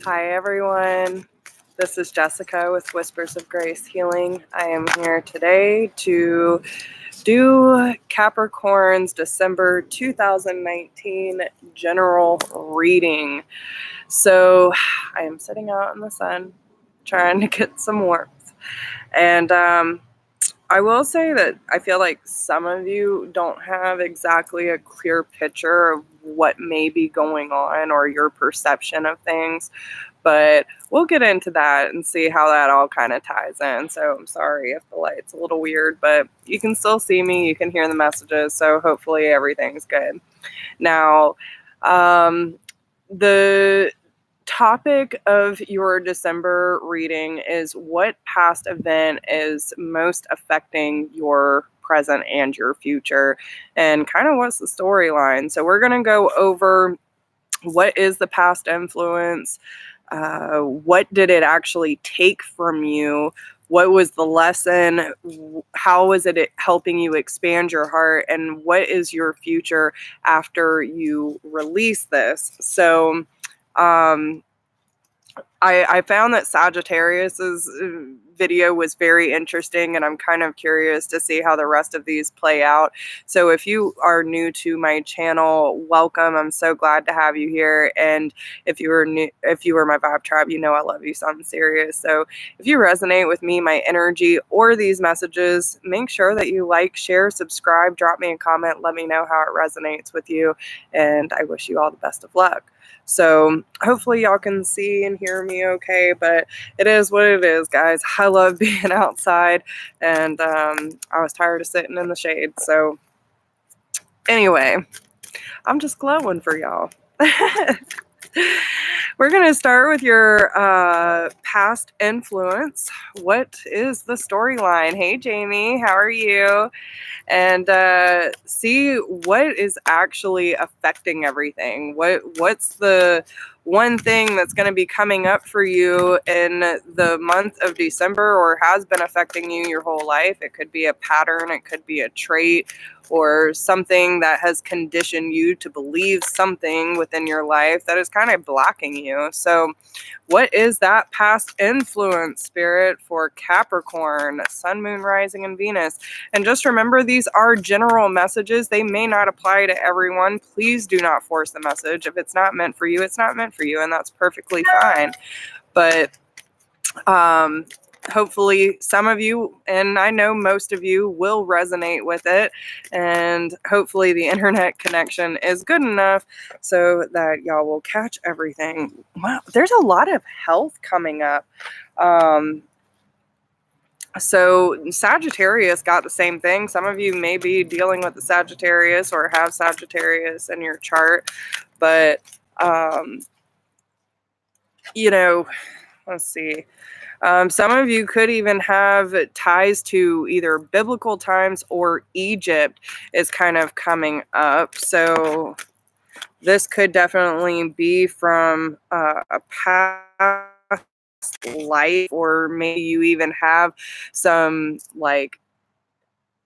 Hi everyone, this is Jessica with Whispers of Grace Healing. I am here today to do Capricorn's December 2019 general reading. So I am sitting out in the sun trying to get some warmth, and I will say that I feel like some of you don't have exactly a clear picture of what may be going on or your perception of things, but we'll get into that and see how that all kind of ties in. So I'm sorry if the light's a little weird, but you can still see me, you can hear the messages, so hopefully everything's good. Now, the topic of your December reading is what past event is most affecting your present and your future, and kind of what's the storyline. So we're going to go over what is the past influence, what did it actually take from you, what was the lesson, how was it helping you expand your heart, and what is your future after you release this. So I found that Sagittarius's video was very interesting, and I'm kind of curious to see how the rest of these play out. So if you are new to my channel, welcome. I'm so glad to have you here. And if you are new, if you are my Vibe Tribe, you know I love you something serious. So if you resonate with me, my energy, or these messages, make sure that you like, share, subscribe, drop me a comment, let me know how it resonates with you, and I wish you all the best of luck. So hopefully y'all can see and hear me okay, but it is what it is, guys. I love being outside, and I was tired of sitting in the shade. So anyway, I'm just glowing for y'all. We're going to start with your past influence. What is the storyline? Hey, Jamie, how are you? And see what is actually affecting everything. What's the one thing that's going to be coming up for you in the month of December, or has been affecting you your whole life? It could be a pattern, it could be a trait, or something that has conditioned you to believe something within your life that is kind of blocking you. So what is that past influence, Spirit, for Capricorn, Sun, Moon, Rising, and Venus? And just remember, these are general messages. They may not apply to everyone. Please do not force the message. If it's not meant for you, it's not meant for you, and that's perfectly fine. But hopefully some of you, and I know most of you, will resonate with it, and hopefully the internet connection is good enough so that y'all will catch everything. Wow, there's a lot of health coming up. So Sagittarius got the same thing. Some of you may be dealing with the Sagittarius or have Sagittarius in your chart, but you know, let's see. Some of you could even have ties to either biblical times or Egypt is kind of coming up. So this could definitely be from a past life, or maybe you even have some like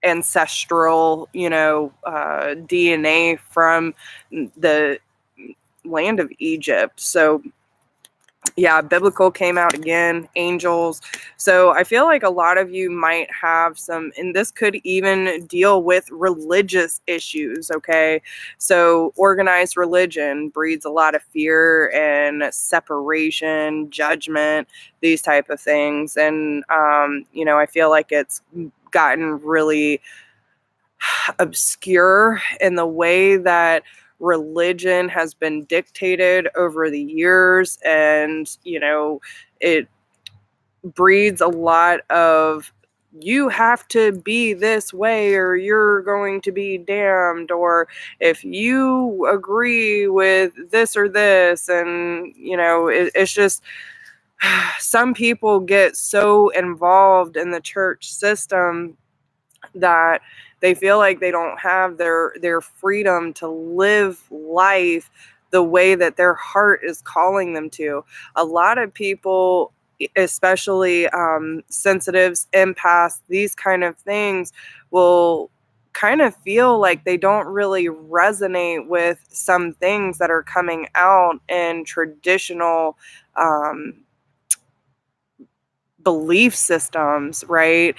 ancestral, DNA from the land of Egypt. So yeah, biblical came out again, angels. So I feel like a lot of you might have some, and this could even deal with religious issues, okay? So organized religion breeds a lot of fear and separation, judgment, these type of things. And, I feel like it's gotten really obscure in the way that religion has been dictated over the years, and it breeds a lot of, you have to be this way or you're going to be damned, or if you agree with this or this, and it's just some people get so involved in the church system that they feel like they don't have their freedom to live life the way that their heart is calling them to. A lot of people, especially sensitives, empaths, these kind of things, will kind of feel like they don't really resonate with some things that are coming out in traditional um, belief systems, right?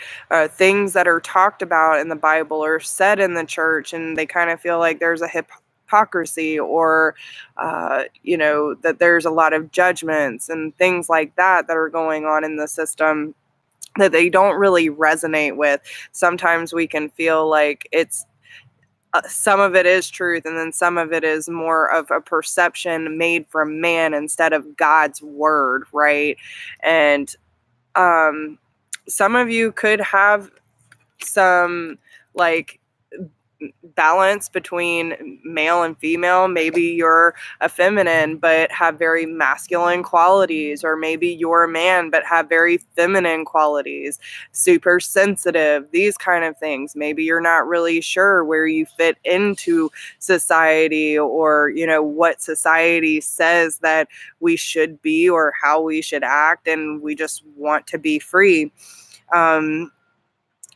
Things that are talked about in the Bible or said in the church, and they kind of feel like there's a hypocrisy, or that there's a lot of judgments and things like that that are going on in the system that they don't really resonate with. Sometimes we can feel like it's some of it is truth, and then some of it is more of a perception made from man instead of God's word, right? And some of you could have some like balance between male and female. Maybe you're a feminine but have very masculine qualities, or maybe you're a man but have very feminine qualities, super sensitive, these kind of things. Maybe you're not really sure where you fit into society, or what society says that we should be or how we should act, and we just want to be free.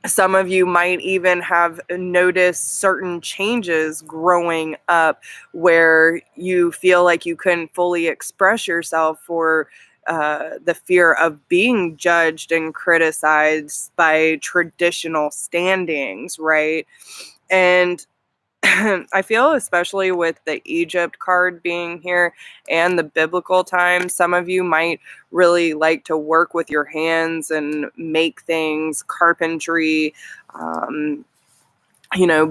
Some of you might even have noticed certain changes growing up where you feel like you couldn't fully express yourself for the fear of being judged and criticized by traditional standings, right? And I feel, especially with the Egypt card being here and the biblical times, some of you might really like to work with your hands and make things, carpentry,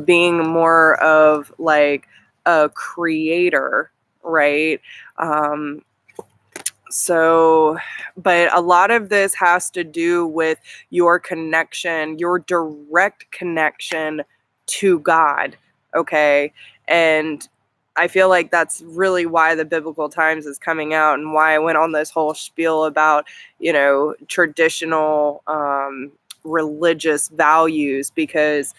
being more of like a creator, right? Um, so, but a lot of this has to do with your connection, your direct connection to God, okay? And I feel like that's really why the biblical times is coming out, and why I went on this whole spiel about, traditional religious values, because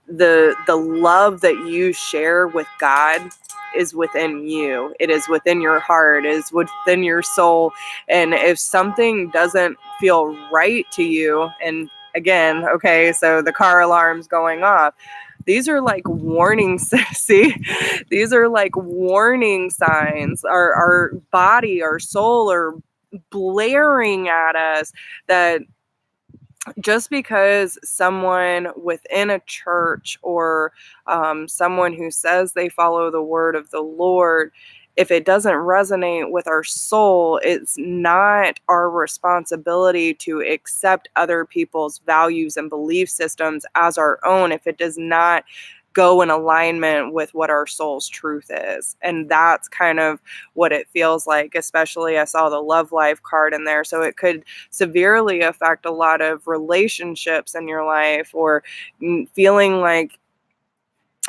the love that you share with God is within you. It is within your heart, it is within your soul. And if something doesn't feel right to you, and again, okay, so the car alarm's going off. These are like warnings. See, these are like warning signs. Our body, our soul are blaring at us that just because someone within a church, or someone who says they follow the word of the Lord, if it doesn't resonate with our soul, it's not our responsibility to accept other people's values and belief systems as our own if it does not go in alignment with what our soul's truth is. And that's kind of what it feels like. Especially, I saw the love life card in there, so it could severely affect a lot of relationships in your life, or feeling like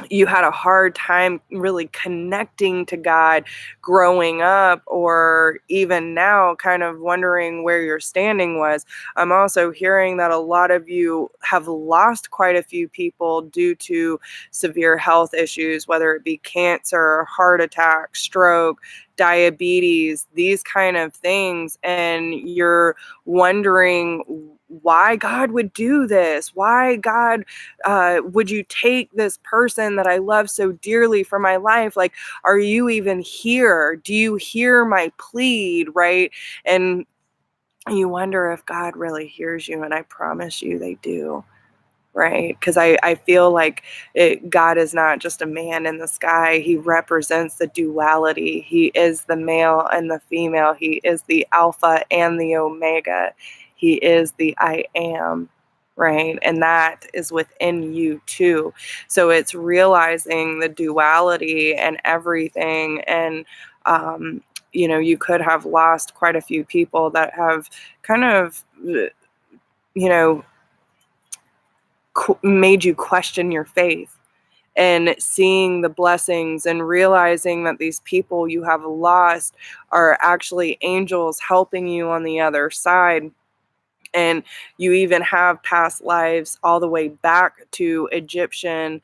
you had a hard time really connecting to God growing up, or even now kind of wondering where your standing was. I'm also hearing that a lot of you have lost quite a few people due to severe health issues, whether it be cancer, heart attack, stroke, diabetes, these kind of things. And you're wondering why God would do this, why God would you take this person that I love so dearly from my life? Like, are you even here? Do you hear my plead, right? And you wonder if God really hears you, and I promise you they do, right? Because I feel like God is not just a man in the sky. He represents the duality. He is the male and the female. He is the Alpha and the Omega. He is the I am, right? And that is within you too. So it's realizing the duality and everything. And you could have lost quite a few people that have kind of made you question your faith, and seeing the blessings and realizing that these people you have lost are actually angels helping you on the other side. And you even have past lives all the way back to Egyptian,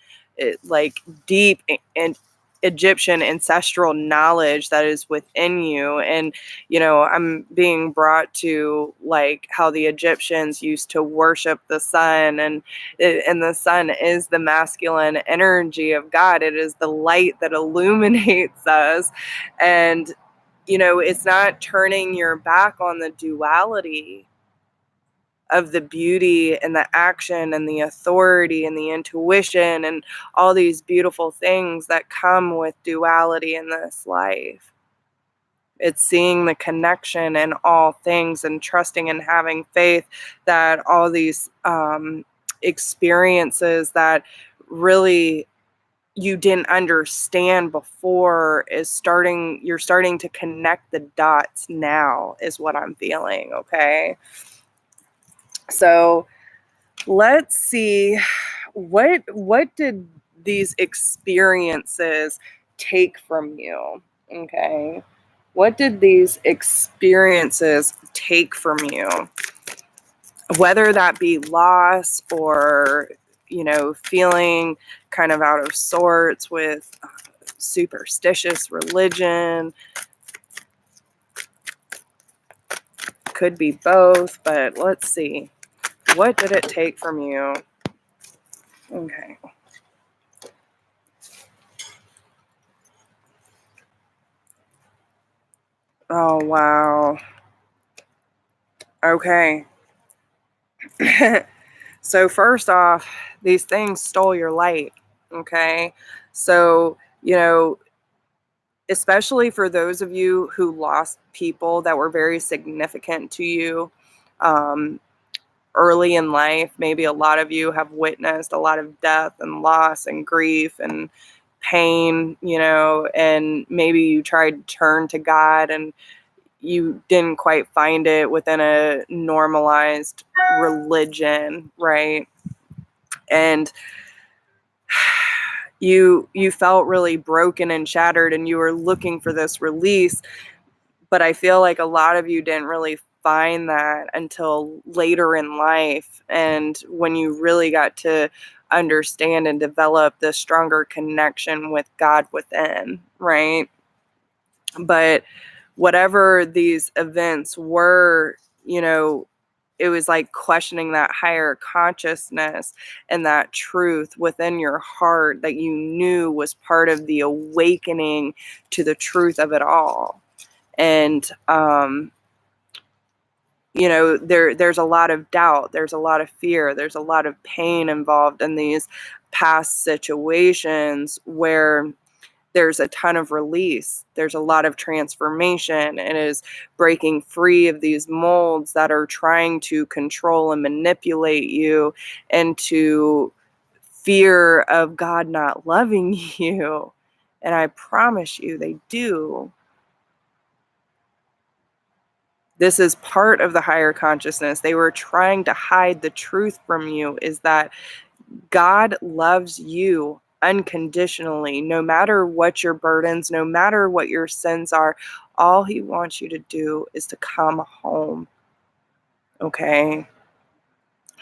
like deep and Egyptian ancestral knowledge that is within you. And I'm being brought to like how the Egyptians used to worship the sun, and the sun is the masculine energy of God. It is the light that illuminates us. And it's not turning your back on the duality of the beauty and the action and the authority and the intuition and all these beautiful things that come with duality in this life. It's seeing the connection in all things and trusting and having faith that all these experiences that really you didn't understand before you're starting to connect the dots now, is what I'm feeling. Okay. So let's see, what did these experiences take from you? Okay. What did these experiences take from you? Whether that be loss or, feeling kind of out of sorts with superstitious religion. Could be both, but let's see. What did it take from you? Okay. Oh, wow. Okay. So first off, these things stole your light. Okay. So, especially for those of you who lost people that were very significant to you um, early in life, maybe a lot of you have witnessed a lot of death and loss and grief and pain, and maybe you tried to turn to God and you didn't quite find it within a normalized religion, right? And you felt really broken and shattered and you were looking for this release, but I feel like a lot of you didn't really find that until later in life, and when you really got to understand and develop the stronger connection with God within, right? But whatever these events were, it was like questioning that higher consciousness and that truth within your heart that you knew was part of the awakening to the truth of it all. And there's a lot of doubt, there's a lot of fear, there's a lot of pain involved in these past situations where there's a ton of release. There's a lot of transformation. It is breaking free of these molds that are trying to control and manipulate you into fear of God not loving you. And I promise you, they do. This is part of the higher consciousness. They were trying to hide the truth from you, is that God loves you unconditionally, no matter what your burdens, no matter what your sins are. All he wants you to do is to come home. Okay.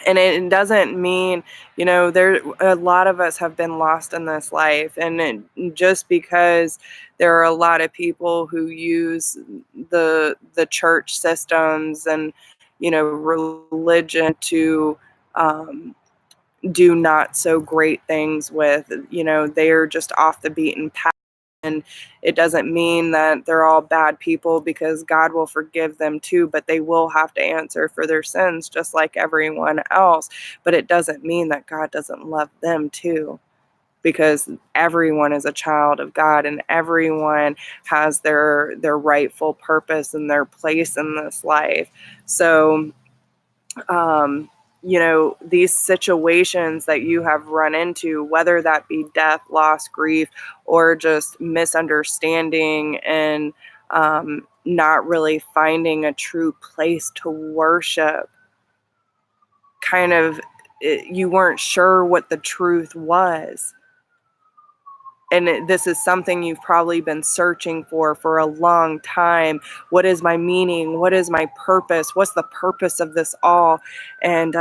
And it doesn't mean, there a lot of us have been lost in this life, and just because there are a lot of people who use the church systems and religion to do not so great things with, they're just off the beaten path. And it doesn't mean that they're all bad people, because God will forgive them too, but they will have to answer for their sins just like everyone else. But it doesn't mean that God doesn't love them too, because everyone is a child of God and everyone has their rightful purpose and their place in this life. So these situations that you have run into, whether that be death, loss, grief, or just misunderstanding and not really finding a true place to worship, kind of, you weren't sure what the truth was. And this is something you've probably been searching for a long time. What is my meaning? What is my purpose? What's the purpose of this all? And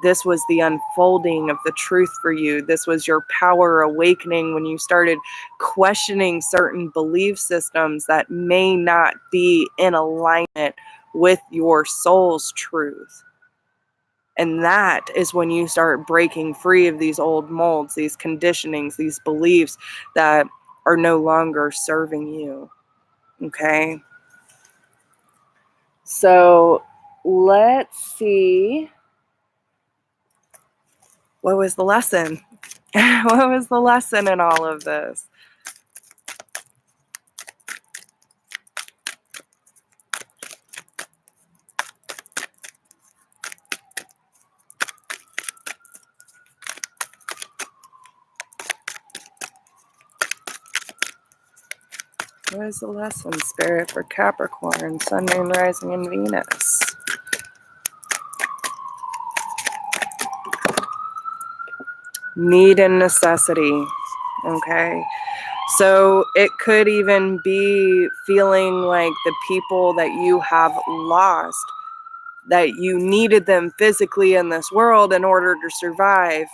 this was the unfolding of the truth for you. This was your power awakening when you started questioning certain belief systems that may not be in alignment with your soul's truth. And that is when you start breaking free of these old molds, these conditionings, these beliefs that are no longer serving you. Okay. So let's see. What was the lesson? What was the lesson in all of this? What is the lesson, Spirit, for Capricorn, Sun, Moon, Rising, and Venus? Need and necessity. Okay. So it could even be feeling like the people that you have lost, that you needed them physically in this world in order to survive,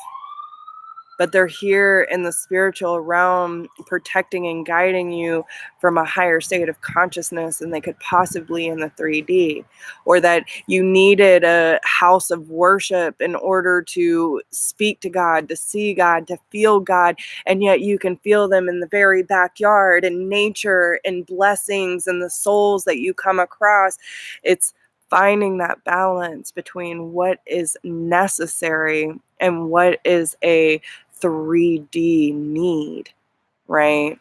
but they're here in the spiritual realm protecting and guiding you from a higher state of consciousness than they could possibly in the 3D. Or that you needed a house of worship in order to speak to God, to see God, to feel God, and yet you can feel them in the very backyard and nature and blessings and the souls that you come across. It's finding that balance between what is necessary and what is a 3D need, right?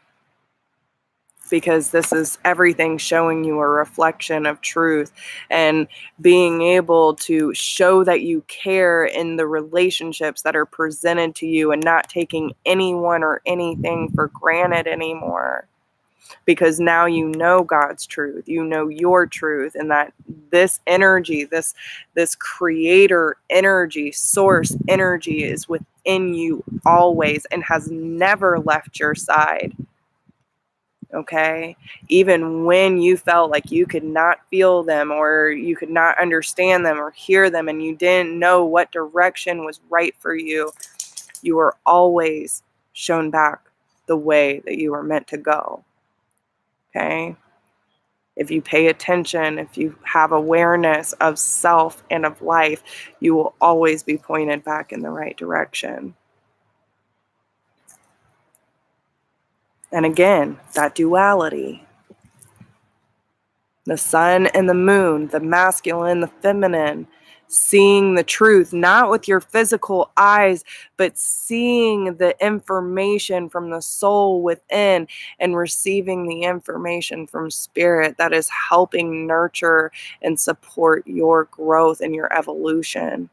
Because this is everything showing you a reflection of truth and being able to show that you care in the relationships that are presented to you and not taking anyone or anything for granted anymore. Because now you know God's truth, you know your truth, and that this energy, this creator energy, source energy is within you always and has never left your side. Okay, even when you felt like you could not feel them or you could not understand them or hear them and you didn't know what direction was right for you, you were always shown back the way that you were meant to go. Okay. If you pay attention, if you have awareness of self and of life, you will always be pointed back in the right direction. And again, that duality. The sun and the moon, the masculine, the feminine, seeing the truth, not with your physical eyes, but seeing the information from the soul within and receiving the information from spirit that is helping nurture and support your growth and your evolution.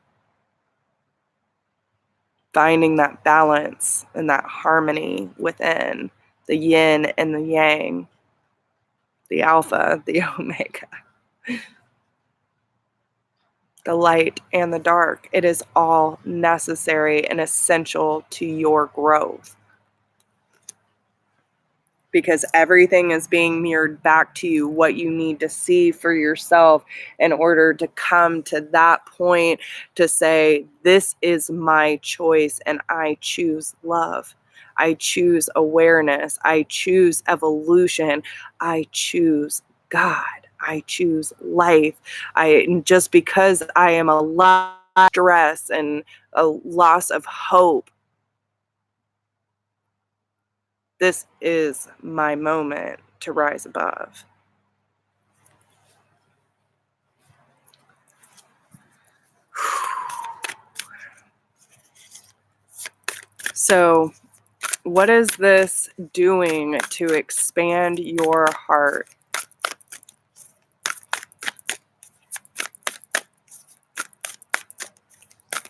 Finding that balance and that harmony within the yin and the yang, the alpha, the omega, the light and the dark. It is all necessary and essential to your growth. Because everything is being mirrored back to you, what you need to see for yourself in order to come to that point to say, this is my choice and I choose love. I choose awareness. I choose evolution. I choose God. I choose life. Just because I am a lot of stress and a loss of hope, this is my moment to rise above. So, what is this doing to expand your heart?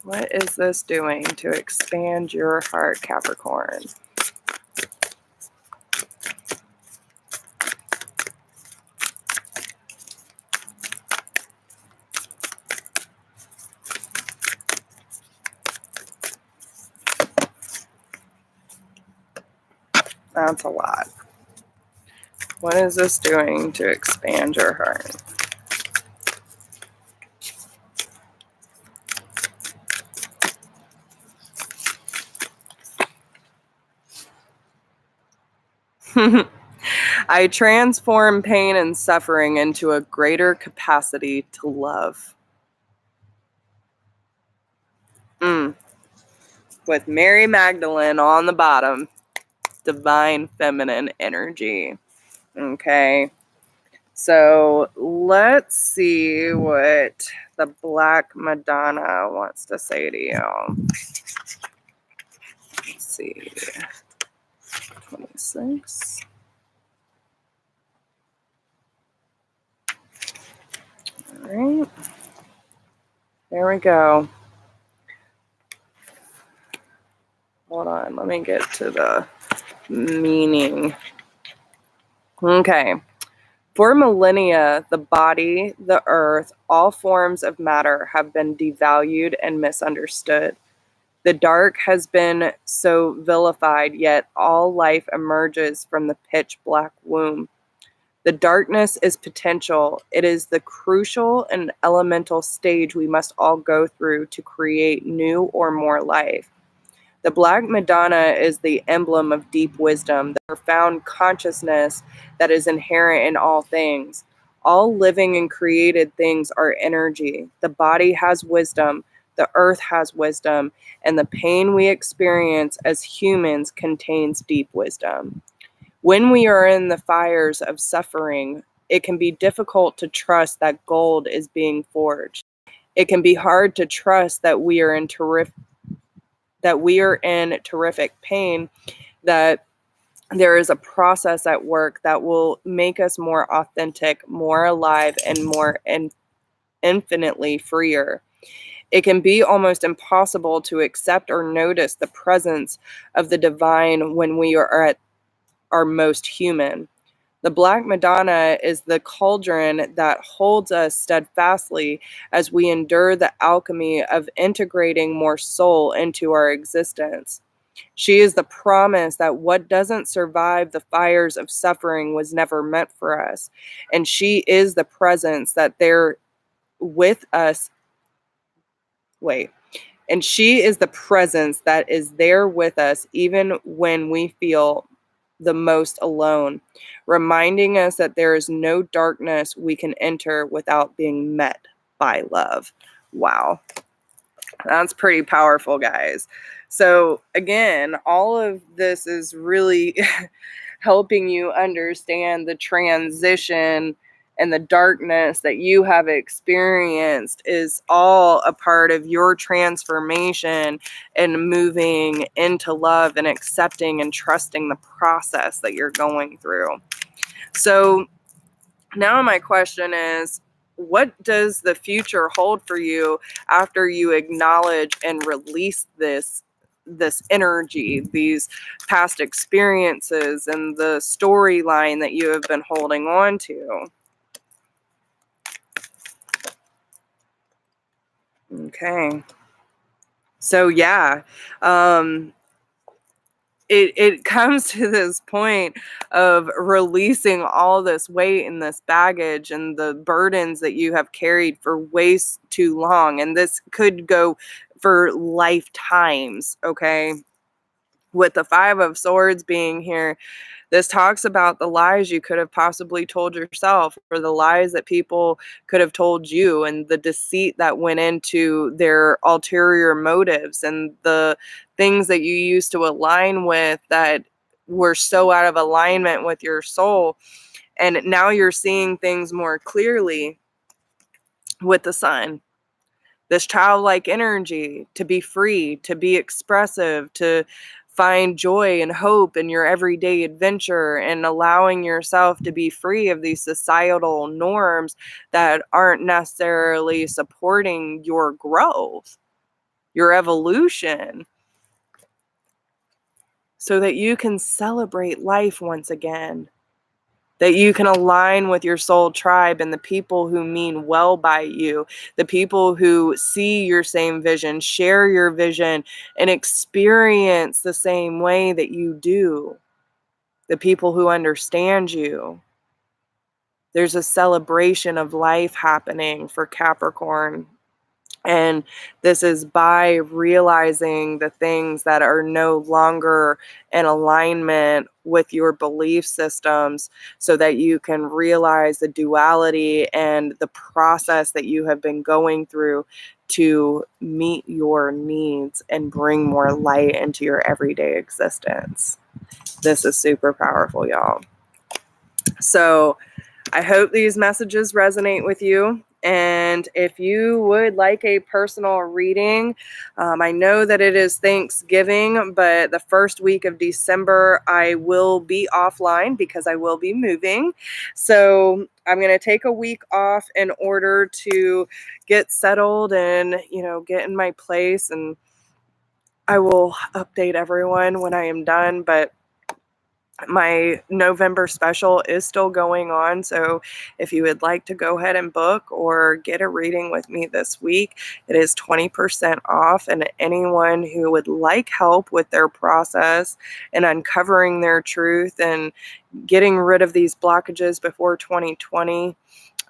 What is this doing to expand your heart, Capricorn? That's a lot. What is this doing to expand your heart? I transform pain and suffering into a greater capacity to love. With Mary Magdalene on the bottom, divine feminine energy. Okay. So let's see what the Black Madonna wants to say to you. Let's see. 26. All right. There we go. Hold on. Let me get to the meaning. Okay. For millennia, the body, the earth, all forms of matter have been devalued and misunderstood. The dark has been so vilified, yet all life emerges from the pitch black womb. The darkness is potential. It is the crucial and elemental stage we must all go through to create new or more life. The Black Madonna is the emblem of deep wisdom, the profound consciousness that is inherent in all things. All living and created things are energy. The body has wisdom, the earth has wisdom, and the pain we experience as humans contains deep wisdom. When we are in the fires of suffering, it can be difficult to trust that gold is being forged. It can be hard to trust that we are in terrific pain, that there is a process at work that will make us more authentic, more alive, and more infinitely freer. It can be almost impossible to accept or notice the presence of the divine when we are at our most human. The Black Madonna is the cauldron that holds us steadfastly as we endure the alchemy of integrating more soul into our existence. She is the promise that what doesn't survive the fires of suffering was never meant for us. And she is the presence that they're with us. Wait. And she is the presence that is there with us even when we feel the most alone, reminding us that there is no darkness we can enter without being met by love. Wow. That's pretty powerful, guys. So, again, all of this is really helping you understand the transition and the darkness that you have experienced is all a part of your transformation and moving into love and accepting and trusting the process that you're going through. So, now my question is, what does the future hold for you after you acknowledge and release this energy, these past experiences, and the storyline that you have been holding on to? Okay. So yeah, it comes to this point of releasing all this weight and this baggage and the burdens that you have carried for way too long. And this could go for lifetimes, okay? With the Five of Swords being here, this talks about the lies you could have possibly told yourself, or the lies that people could have told you, and the deceit that went into their ulterior motives, and the things that you used to align with that were so out of alignment with your soul. And now you're seeing things more clearly with the sun. This childlike energy to be free, to be expressive, to find joy and hope in your everyday adventure, and allowing yourself to be free of these societal norms that aren't necessarily supporting your growth, your evolution, so that you can celebrate life once again. That you can align with your soul tribe and the people who mean well by you, the people who see your same vision, share your vision, and experience the same way that you do, the people who understand you. There's a celebration of life happening for Capricorn. And this is by realizing the things that are no longer in alignment with your belief systems, so that you can realize the duality and the process that you have been going through to meet your needs and bring more light into your everyday existence. This is super powerful, y'all. So I hope these messages resonate with you. And if you would like a personal reading, I know that it is Thanksgiving, but the first week of December, I will be offline because I will be moving. So I'm going to take a week off in order to get settled and, get in my place. And I will update everyone when I am done. But my November special is still going on, so if you would like to go ahead and book or get a reading with me this week, it is 20% off. And anyone who would like help with their process and uncovering their truth and getting rid of these blockages before 2020,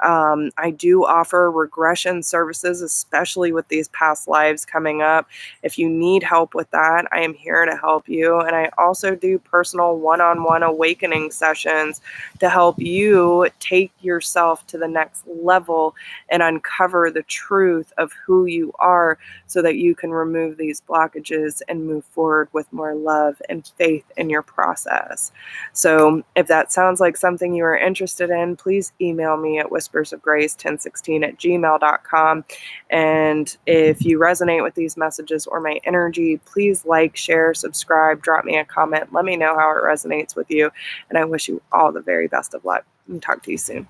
I do offer regression services, especially with these past lives coming up. If you need help with that, I am here to help you. And I also do personal one-on-one awakening sessions to help you take yourself to the next level and uncover the truth of who you are so that you can remove these blockages and move forward with more love and faith in your process. So if that sounds like something you are interested in, please email me at whispersofgrace1016@gmail.com. And if you resonate with these messages or my energy, please like, share, subscribe, drop me a comment. Let me know how it resonates with you. And I wish you all the very best of luck. And talk to you soon.